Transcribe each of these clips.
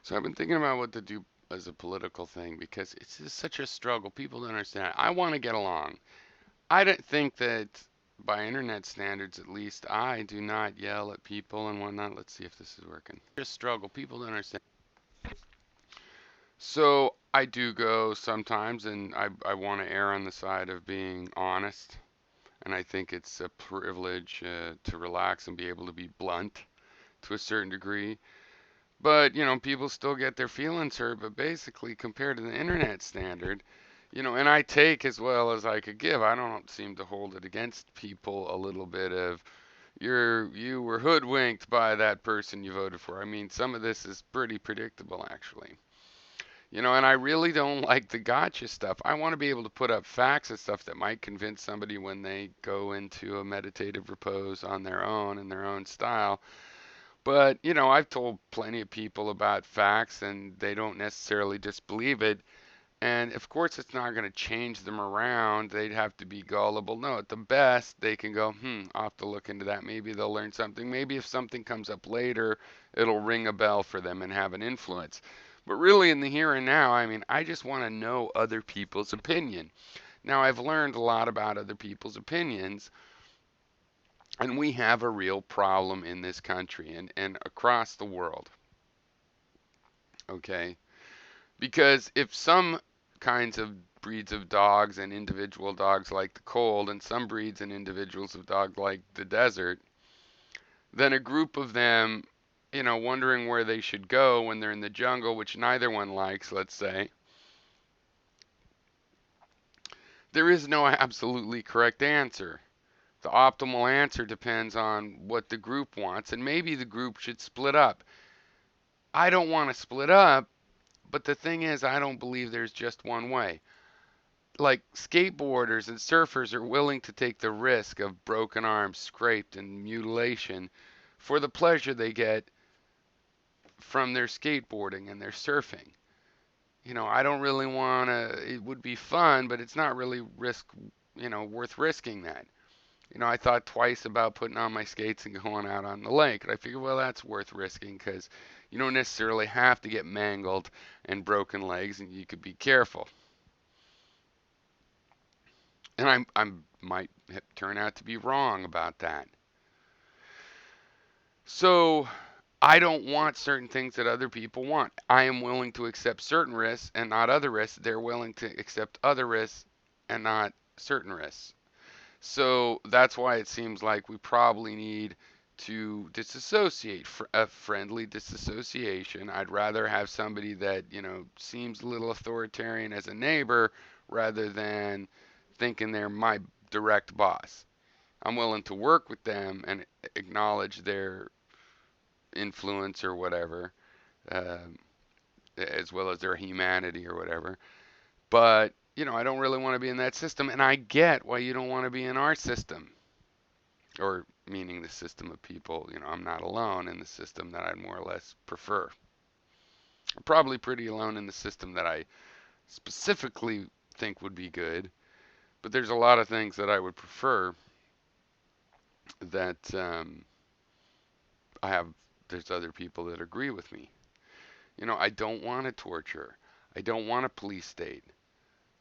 So I've been thinking about what to do as a political thing because it's just such a struggle. People don't understand. I want to get along. I don't think that by internet standards, at least, I do not yell at people and whatnot. Let's see if this is working. Just struggle. People don't understand. So I do go sometimes, and I want to err on the side of being honest. And I think it's a privilege to relax and be able to be blunt to a certain degree. But, people still get their feelings hurt. But basically, compared to the internet standard, and I take as well as I could give. I don't seem to hold it against people a little bit of you were hoodwinked by that person you voted for. I mean, some of this is pretty predictable actually. And I really don't like the gotcha stuff. I want to be able to put up facts and stuff that might convince somebody when they go into a meditative repose on their own in their own style. But, I've told plenty of people about facts and they don't necessarily disbelieve it. And of course, it's not going to change them around. They'd have to be gullible. No, at the best, they can go, I'll have to look into that. Maybe they'll learn something. Maybe if something comes up later, it'll ring a bell for them and have an influence. But really, in the here and now, I mean, I just want to know other people's opinion. Now, I've learned a lot about other people's opinions, and we have a real problem in this country and across the world. Okay? Because if some kinds of breeds of dogs and individual dogs like the cold, and some breeds and individuals of dogs like the desert, then a group of them, wondering where they should go when they're in the jungle, which neither one likes, let's say, there is no absolutely correct answer. The optimal answer depends on what the group wants, and maybe the group should split up. I don't want to split up, but the thing is, I don't believe there's just one way. Like skateboarders and surfers are willing to take the risk of broken arms, scraped, and mutilation for the pleasure they get from their skateboarding and their surfing. I don't really want to, it would be fun, but it's not really worth risking that. I thought twice about putting on my skates and going out on the lake. And I figured, well, that's worth risking because you don't necessarily have to get mangled and broken legs, and you could be careful. And I might turn out to be wrong about that. So I don't want certain things that other people want. I am willing to accept certain risks and not other risks. They're willing to accept other risks and not certain risks. So that's why it seems like we probably need to disassociate, a friendly disassociation. I'd rather have somebody that, seems a little authoritarian as a neighbor rather than thinking they're my direct boss. I'm willing to work with them and acknowledge their influence or whatever, um, as well as their humanity or whatever. But, I don't really want to be in that system, and I get why you don't want to be in our system, or meaning the system of people. I'm not alone in the system that I more or less prefer. I'm probably pretty alone in the system that I specifically think would be good, but there's a lot of things that I would prefer that I have. There's other people that agree with me. I don't want to torture. I don't want a police state.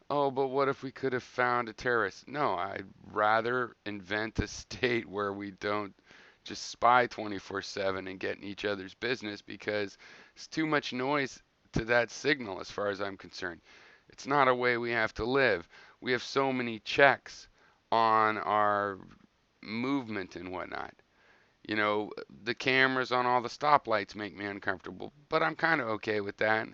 Oh, but what if we could have found a terrorist? No, I'd rather invent a state where we don't just spy 24/7 and get in each other's business because it's too much noise to that signal as far as I'm concerned. It's not a way we have to live. We have so many checks on our movement and whatnot. The cameras on all the stoplights make me uncomfortable, but I'm kind of okay with that.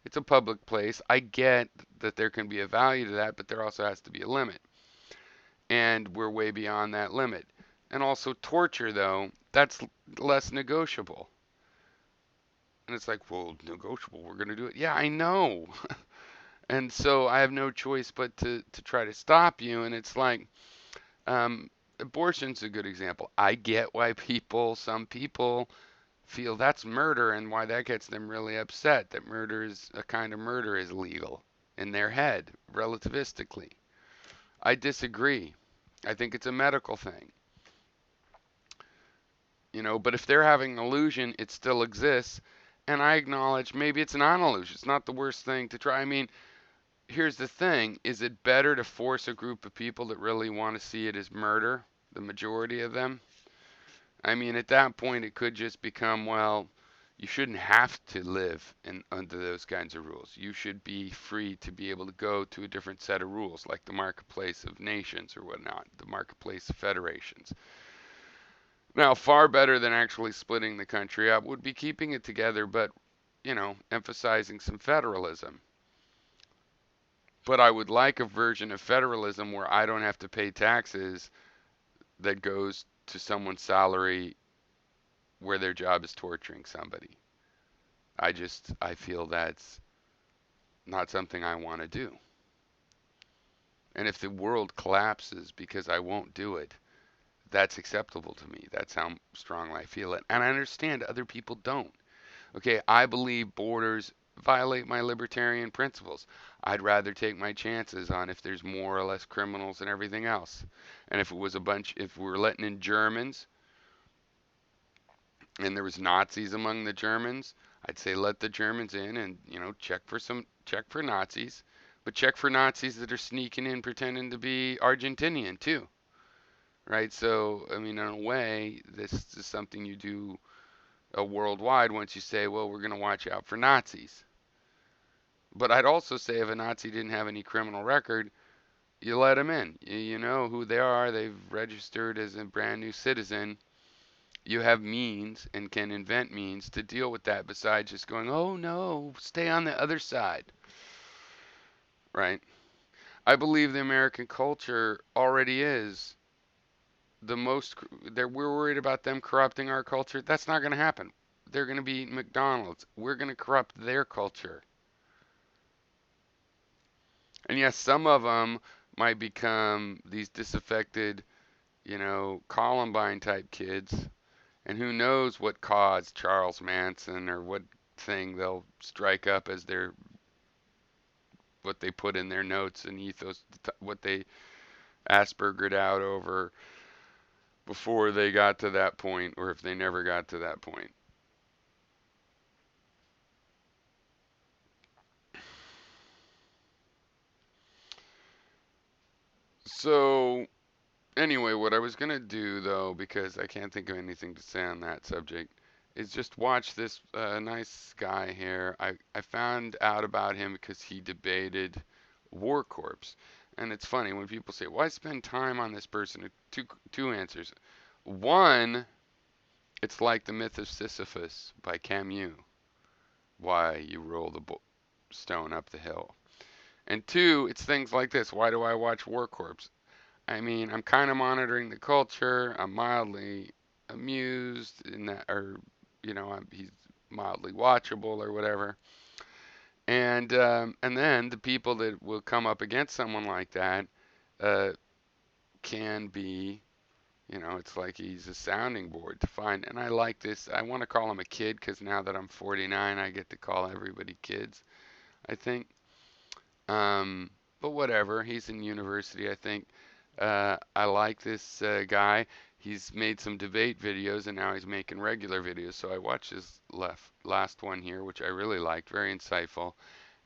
It's a public place. I get that there can be a value to that, but there also has to be a limit. And we're way beyond that limit. And also, torture, though, that's less negotiable. And it's like, well, negotiable, we're going to do it. Yeah, I know. And so I have no choice but to try to stop you. And it's like, abortion's a good example. I get why some people feel that's murder and why that gets them really upset that a kind of murder is legal in their head, relativistically. I disagree. I think it's a medical thing. But if they're having an illusion, it still exists. And I acknowledge maybe it's not an illusion. It's not the worst thing to try. I mean, here's the thing. Is it better to force a group of people that really want to see it as murder, the majority of them? I mean, at that point, it could just become, well, you shouldn't have to live under those kinds of rules. You should be free to be able to go to a different set of rules, like the marketplace of nations or whatnot, the marketplace of federations. Now, far better than actually splitting the country up would be keeping it together, but, emphasizing some federalism. But I would like a version of federalism where I don't have to pay taxes that goes to someone's salary where their job is torturing somebody. I feel that's not something I want to do. And if the world collapses because I won't do it, that's acceptable to me. That's how strongly I feel it. And I understand other people don't. Okay, I believe borders violate my libertarian principles. I'd rather take my chances on if there's more or less criminals and everything else. And if it was if we were letting in Germans and there was Nazis among the Germans, I'd say let the Germans in and, check for Nazis, but check for Nazis that are sneaking in pretending to be Argentinian too. Right? So, I mean, in a way, this is something you do worldwide once you say, well, we're going to watch out for Nazis. But I'd also say if a Nazi didn't have any criminal record, you let them in. You know who they are. They've registered as a brand new citizen. You have means and can invent means to deal with that besides just going, oh no, stay on the other side. Right? I believe the American culture already is we're worried about them corrupting our culture. That's not going to happen. They're going to be Macdonald's. We're going to corrupt their culture. And yes, some of them might become these disaffected, Columbine type kids. And who knows what caused Charles Manson or what thing they'll strike up as what they put in their notes and ethos, what they Aspergered out over before they got to that point, or if they never got to that point. So, anyway, what I was going to do, though, because I can't think of anything to say on that subject, is just watch this nice guy here. I found out about him because he debated War Corps. And it's funny when people say, why spend time on this person? Two answers. One, it's like the myth of Sisyphus by Camus. Why you roll the stone up the hill. And two, it's things like this. Why do I watch War Corps? I mean, I'm kind of monitoring the culture. I'm mildly amused in that, or he's mildly watchable or whatever. And then the people that will come up against someone like that can be, it's like he's a sounding board to find. And I like this. I want to call him a kid because now that I'm 49, I get to call everybody kids, I think. But whatever. He's in university, I think. I like this guy. He's made some debate videos and now he's making regular videos. So I watched his last one here, which I really liked. Very insightful.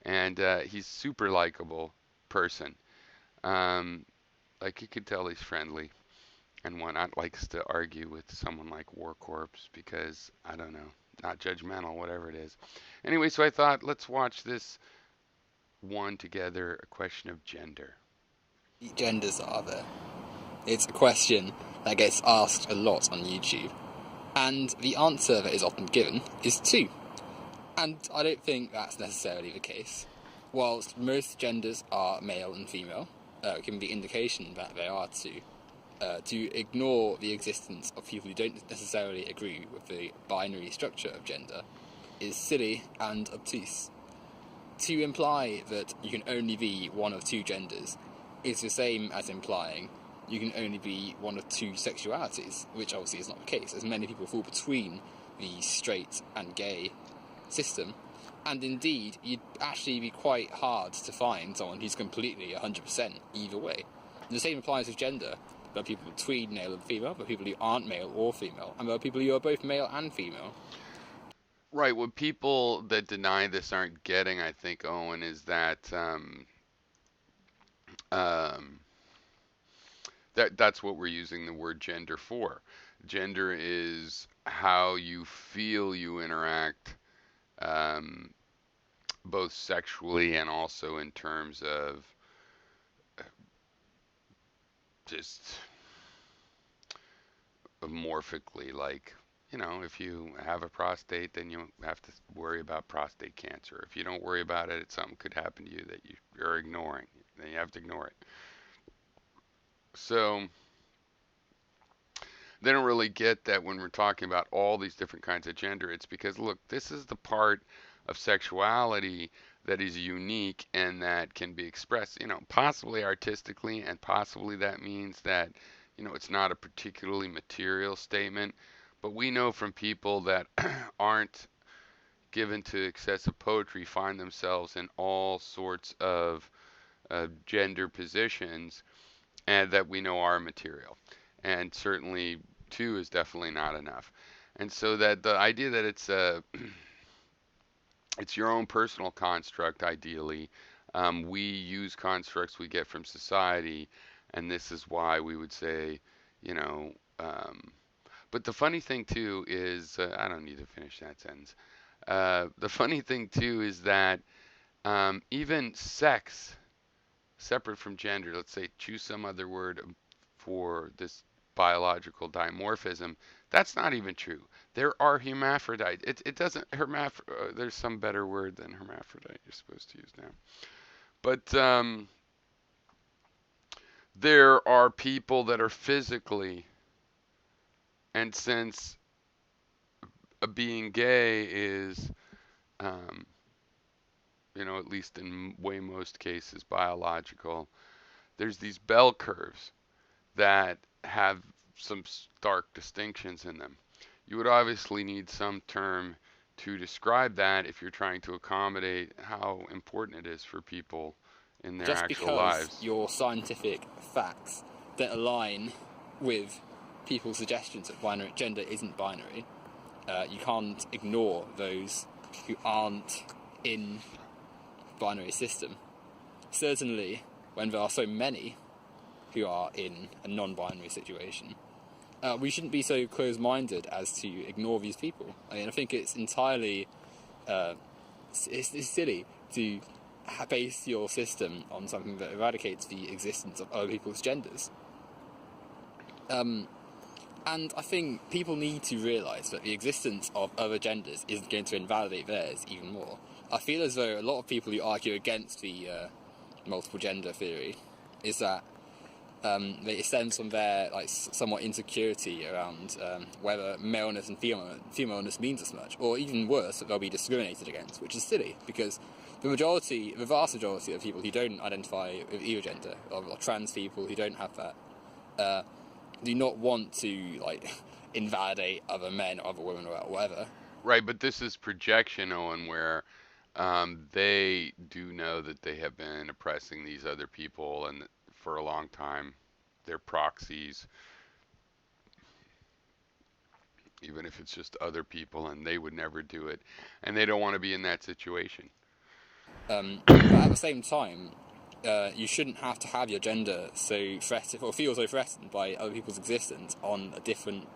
And he's super likable person. Like you could tell he's friendly and whatnot. Likes to argue with someone like War Corps because, I don't know, not judgmental, whatever it is. Anyway, so I thought let's watch this one together, a question of gender. Genders are there? It's a question that gets asked a lot on YouTube, and the answer that is often given is 2. And I don't think that's necessarily the case. Whilst most genders are male and female, given the indication that they are 2, to ignore the existence of people who don't necessarily agree with the binary structure of gender is silly and obtuse. To imply that you can only be one of 2 genders is the same as implying you can only be one of 2 sexualities, which obviously is not the case, as many people fall between the straight and gay system, and indeed you'd actually be quite hard to find someone who's completely 100% either way. And the same applies with gender. There are people between male and female, there are people who aren't male or female, and there are people who are both male and female. Right. What people that deny this aren't getting, I think, Owen, is um, that's what we're using the word gender for. Gender is how you feel you interact, um, both sexually and also in terms of just amorphically. Like, if you have a prostate, then you have to worry about prostate cancer. If you don't worry about it, something could happen to you that you're ignoring. Then you have to ignore it. So they don't really get that when we're talking about all these different kinds of gender. It's because, look, this is the part of sexuality that is unique and that can be expressed, possibly artistically, and possibly that means that, it's not a particularly material statement. But we know from people that aren't given to excessive poetry find themselves in all sorts of gender positions and that we know are material. And certainly two is definitely not enough. And so that the idea that it's your own personal construct, ideally, we use constructs we get from society, and this is why we would say, you know. But the funny thing too is, I don't need to finish that sentence. The funny thing too is that even sex separate from gender, let's say choose some other word for this biological dimorphism, that's not even true. There are hermaphrodites. It doesn't there's some better word than hermaphrodite you're supposed to use now. But there are people that are physically, and since being gay is, um, at least in way most cases biological, there's these bell curves that have some stark distinctions in them. You would obviously need some term to describe that if you're trying to accommodate how important it is for people in their Just actual because lives. your scientific facts that align with people's suggestions that binary gender isn't binary, you can't ignore those who aren't in binary system. Certainly, when there are so many who are in a non-binary situation, we shouldn't be so close-minded as to ignore these people. I mean, I think it's entirely it's silly to base your system on something that eradicates the existence of other people's genders. And I think people need to realise that the existence of other genders isn't going to invalidate theirs even more. I feel as though a lot of people who argue against the multiple gender theory is that it stems from their somewhat insecurity around whether maleness and femaleness means as much, or even worse, that they'll be discriminated against, which is silly because the vast majority of people who don't identify with either gender, or trans people who don't have that, do not want to invalidate other men, or other women, or whatever. Right, but this is projection, Owen, where they do know that they have been oppressing these other people and for a long time. They're proxies, even if it's just other people, and they would never do it. And they don't want to be in that situation. But at the same time, you shouldn't have to have your gender so threatened or feel so threatened by other people's existence on a different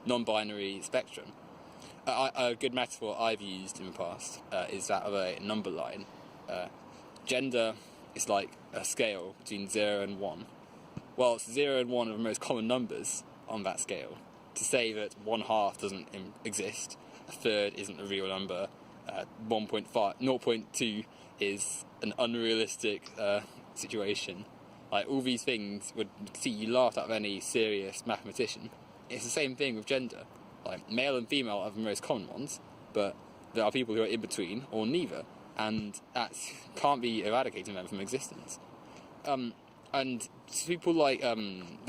non-binary spectrum. A good metaphor I've used in the past is that of a number line. Gender is like a scale between 0 and 1. Well, 0 and 1 are the most common numbers on that scale. To say that 1/2 doesn't exist, a third isn't a real number, 1.5, 0.2 is an unrealistic situation. All these things would see you laughed at of any serious mathematician. It's the same thing with gender. Male and female are the most common ones, but there are people who are in between or neither, and that can't be eradicating them from existence. And people there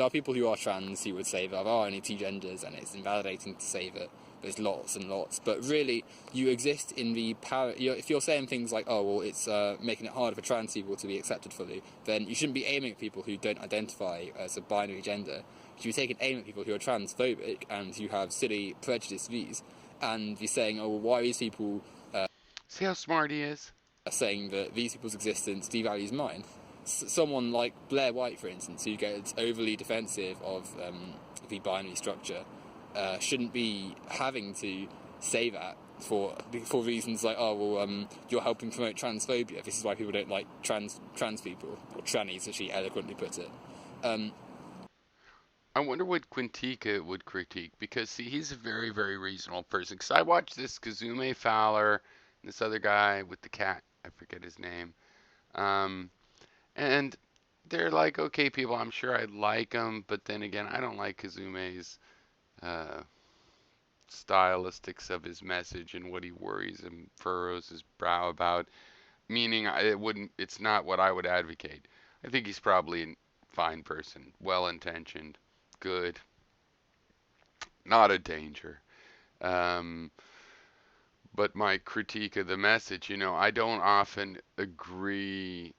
are people who are trans who would say that there are only two genders and it's invalidating to say that there's lots and lots, but really you exist in the power. If you're saying things like, oh well, it's making it harder for trans people to be accepted fully, then you shouldn't be aiming at people who don't identify as a binary gender. You should be taking aim at people who are transphobic and who have silly prejudiced views, and be saying, oh, well, why are these people See how smart he is? saying that these people's existence devalues mine? Someone like Blair White, for instance, who gets overly defensive of the binary structure, shouldn't be having to say that for reasons like, oh, well, you're helping promote transphobia. This is why people don't like trans people, or trannies, as she eloquently puts it. I wonder what Quintica would critique, because see, he's a very, very reasonable person. Because I watched this Kazume Fowler, this other guy with the cat, I forget his name, um, and they're like, okay, people, I'm sure I like him, but then again, I don't like Kazume's uh, stylistics of his message and what he worries and furrows his brow about. Meaning, it's not what I would advocate. I think he's probably a fine person, well intentioned, good, not a danger. Um, but my critique of the message, I don't often agree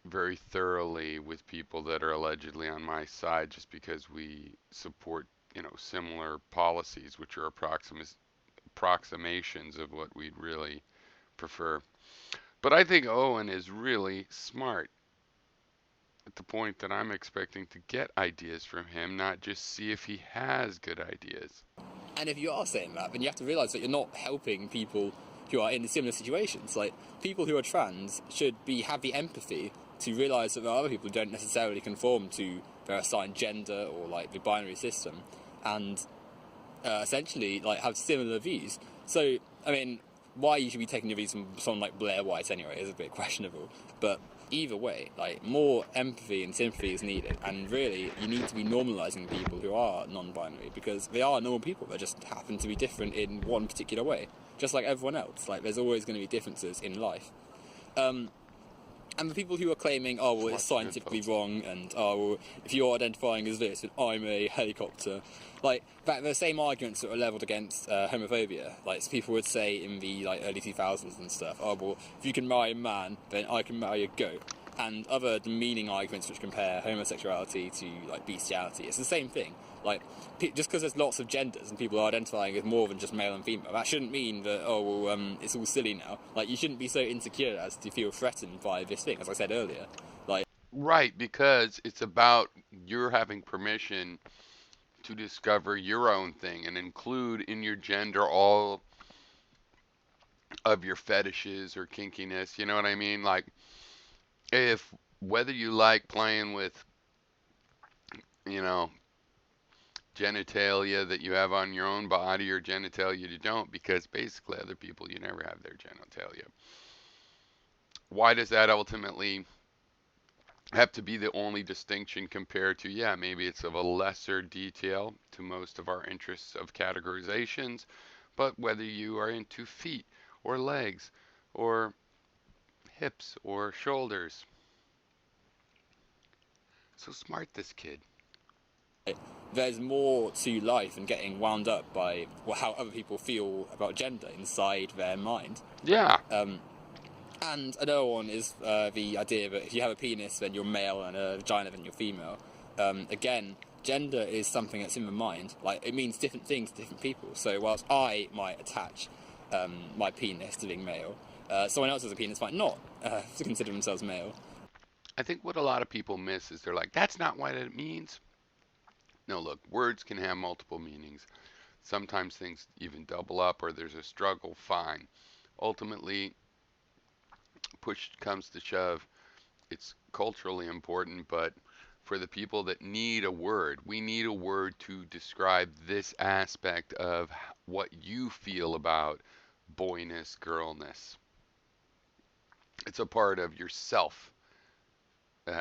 very thoroughly with people that are allegedly on my side just because we support, similar policies, which are approximations of what we'd really prefer. But I think Owen is really smart at the point that I'm expecting to get ideas from him, not just see if he has good ideas. And if you are saying that, then you have to realise that you're not helping people who are in similar situations. Like, people who are trans should have the empathy to realise that there are other people who don't necessarily conform to their assigned gender or like the binary system, and essentially like have similar views. So, I mean, why you should be taking your views from someone like Blair White anyway is a bit questionable. But either way, like, more empathy and sympathy is needed, and really you need to be normalising people who are non-binary, because they are normal people that just happen to be different in one particular way, just like everyone else. Like, there's always going to be differences in life. And the people who are claiming, oh, well, it's scientifically wrong, and, oh, well, if you're identifying as this, then I'm a helicopter. Like, the same arguments that were levelled against homophobia. Like, people would say in the early 2000s and stuff, oh, well, if you can marry a man, then I can marry a goat. And other demeaning arguments which compare homosexuality to, bestiality. It's the same thing. Like, just because there's lots of genders and people are identifying as more than just male and female, that shouldn't mean that, oh, well, it's all silly now. Like, you shouldn't be so insecure as to feel threatened by this thing, as I said earlier. Like, Right, because it's about your having permission to discover your own thing and include in your gender all of your fetishes or kinkiness. You know what I mean? Like, if whether you like playing with, you know, genitalia that you have on your own body or genitalia you don't, because basically other people, you never have their genitalia. Why does that ultimately have to be the only distinction compared to, yeah, maybe it's of a lesser detail to most of our interests of categorizations, but whether you are into feet or legs or hips or shoulders. So smart, this kid. there's more to life than getting wound up by how other people feel about gender inside their mind. Yeah. And another one is the idea that if you have a penis, then you're male, and a vagina, then you're female. Again, gender is something that's in the mind. Like, it means different things to different people. So whilst I might attach my penis to being male, someone else with a penis might not to consider themselves male. I think what a lot of people miss is they're like, that's not what it means. No, look, words can have multiple meanings. Sometimes things even double up or there's a struggle, fine. Ultimately, push comes to shove, it's culturally important, but for the people that need a word, we need a word to describe this aspect of what you feel about boyness, girlness. It's a part of your self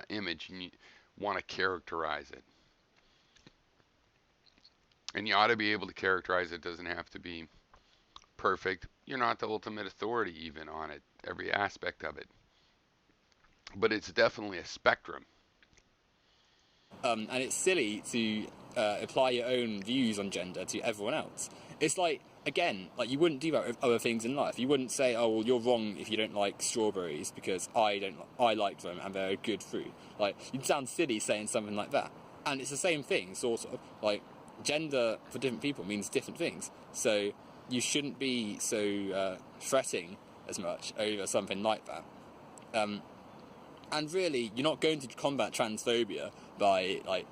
image, and you want to characterize it. And you ought to be able to characterize it. It doesn't have to be perfect. You're not the ultimate authority even on it, every aspect of it. But it's definitely a spectrum. And it's silly to apply your own views on gender to everyone else. It's like, again, like, you wouldn't do that with other things in life. You wouldn't say, oh, well, you're wrong if you don't like strawberries because I like them and they're a good fruit. Like, you'd sound silly saying something like that. And it's the same thing, sort of. Like, gender for different people means different things. So you shouldn't be so fretting as much over something like that. Um, and really, you're not going to combat transphobia by like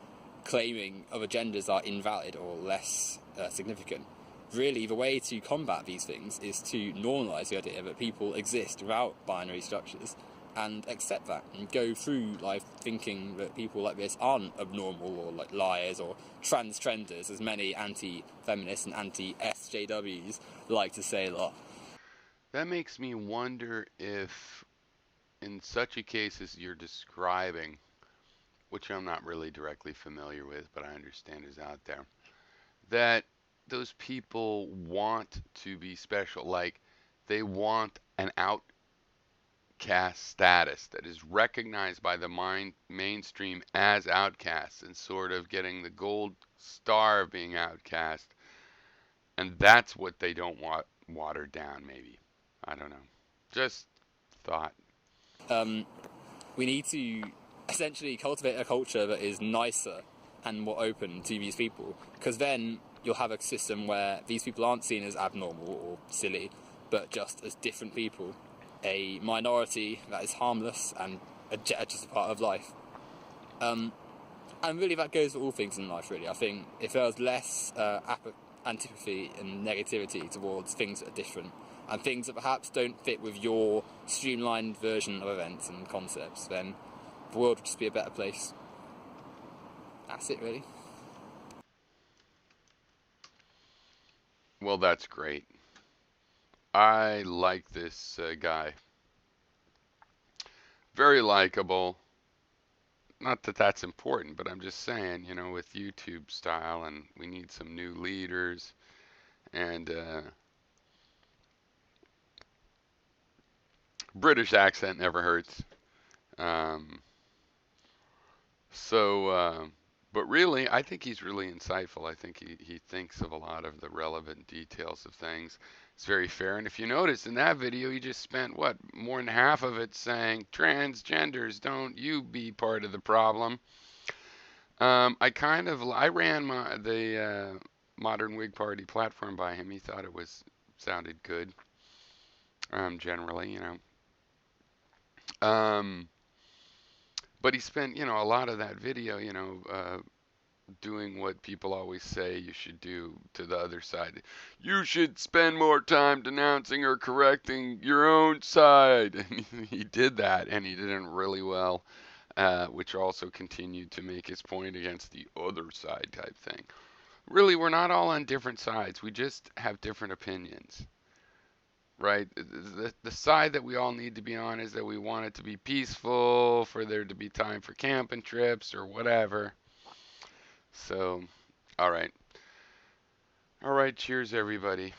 claiming other genders are invalid or less significant. Really, the way to combat these things is to normalise the idea that people exist without binary structures and accept that and go through life thinking that people like this aren't abnormal or like liars or transgenders, as many anti-feminists and anti-SJWs like to say a lot. That makes me wonder if, in such a case as you're describing, which I'm not really directly familiar with, but I understand is out there, that those people want to be special. Like, they want an outcast status that is recognized by the mainstream as outcasts and sort of getting the gold star of being outcast. And that's what they don't want watered down, maybe. I don't know. Just thought. Um, we need to essentially cultivate a culture that is nicer and more open to these people, because then you'll have a system where these people aren't seen as abnormal or silly, but just as different people, a minority that is harmless and just a part of life. Um, and really, that goes for all things in life. Really, I think if there was less antipathy and negativity towards things that are different and things that perhaps don't fit with your streamlined version of events and concepts, then the world would just be a better place. That's it, really. Well, that's great. I like this guy. Very likable. Not that that's important, but I'm just saying, with YouTube style, and we need some new leaders, and British accent never hurts. Um, so, but really, I think he's really insightful. I think he thinks of a lot of the relevant details of things. It's very fair. And if you notice in that video, he just spent what, more than half of it saying, transgenders, don't you be part of the problem. I ran the Modern Whig Party platform by him. He thought it sounded good, generally. Um, but he spent, a lot of that video, doing what people always say you should do to the other side. You should spend more time denouncing or correcting your own side. And he did that, and he did it really well, which also continued to make his point against the other side type thing. Really, we're not all on different sides. We just have different opinions, right? The side that we all need to be on is that we want it to be peaceful, for there to be time for camping trips or whatever. So, all right. All right, cheers, everybody.